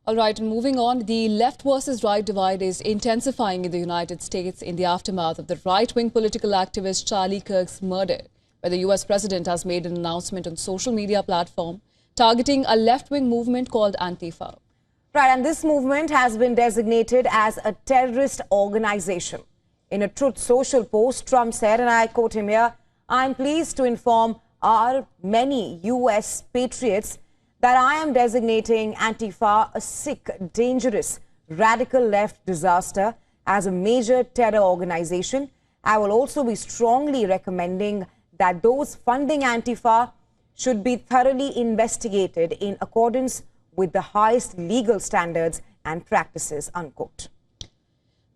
All right, and moving on, the left versus right divide is intensifying in the United States in the aftermath of the right-wing political activist Charlie Kirk's murder, where the U.S. president has made an announcement on social media platform targeting a left-wing movement called Antifa. Right, and this movement has been designated as a terrorist organization. In a Truth Social post, Trump said, and I quote him here, "I'm pleased to inform our many U.S. patriots that I am designating Antifa a sick, dangerous, radical left disaster as a major terror organization. I will also be strongly recommending that those funding Antifa should be thoroughly investigated in accordance with the highest legal standards and practices," unquote.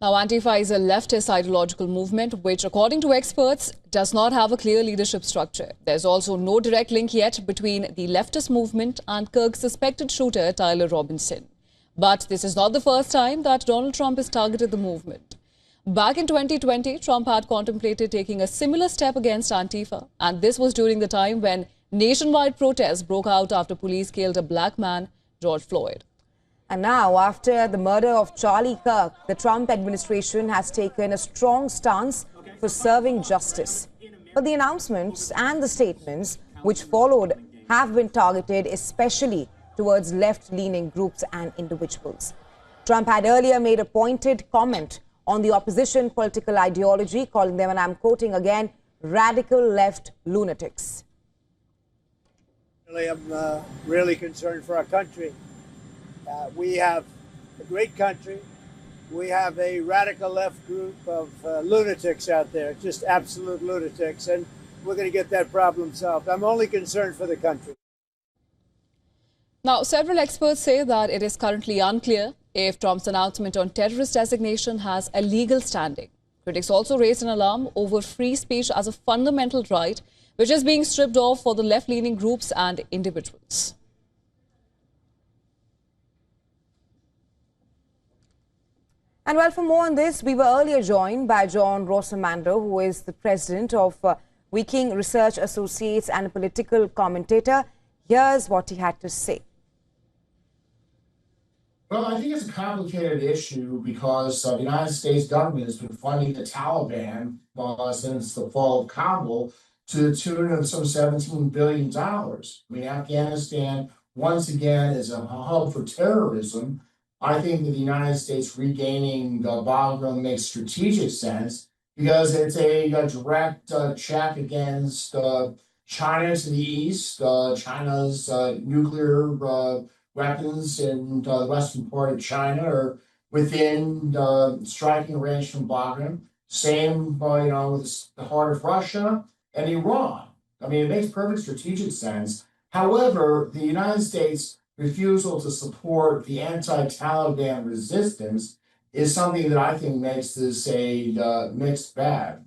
Now, Antifa is a leftist ideological movement which, according to experts, does not have a clear leadership structure. There's also no direct link yet between the leftist movement and Kirk's suspected shooter, Tyler Robinson. But this is not the first time that Donald Trump has targeted the movement. Back in 2020, Trump had contemplated taking a similar step against Antifa, and this was during the time when nationwide protests broke out after police killed a black man, George Floyd. And now, after the murder of Charlie Kirk, the Trump administration has taken a strong stance for serving justice. But the announcements and the statements which followed have been targeted especially towards left-leaning groups and individuals. Trump had earlier made a pointed comment on the opposition political ideology, calling them, and I'm quoting again, radical left lunatics. I'm really concerned for our country. We have a great country. We have a radical left group of lunatics out there, just absolute lunatics, and we're going to get that problem solved. I'm only concerned for the country. Now, several experts say that it is currently unclear if Trump's announcement on terrorist designation has a legal standing. Critics also raised an alarm over free speech as a fundamental right, which is being stripped off for the left-leaning groups and individuals. And well, for more on this, we were earlier joined by John Rosamando, who is the president of WION Research Associates and a political commentator. Here's what he had to say. Well, I think it's a complicated issue because the United States government has been funding the Taliban since the fall of Kabul to the tune of some $17 billion. I mean, Afghanistan, once again, is a hub for terrorism. I think that the United States regaining Bagram makes strategic sense because it's a direct check against China to the east, China's nuclear weapons in the western part of China are within striking range from Bagram. Same, with the heart of Russia and Iran. I mean, it makes perfect strategic sense. However, the United States' refusal to support the anti-Taliban resistance is something that I think makes this a mixed bag.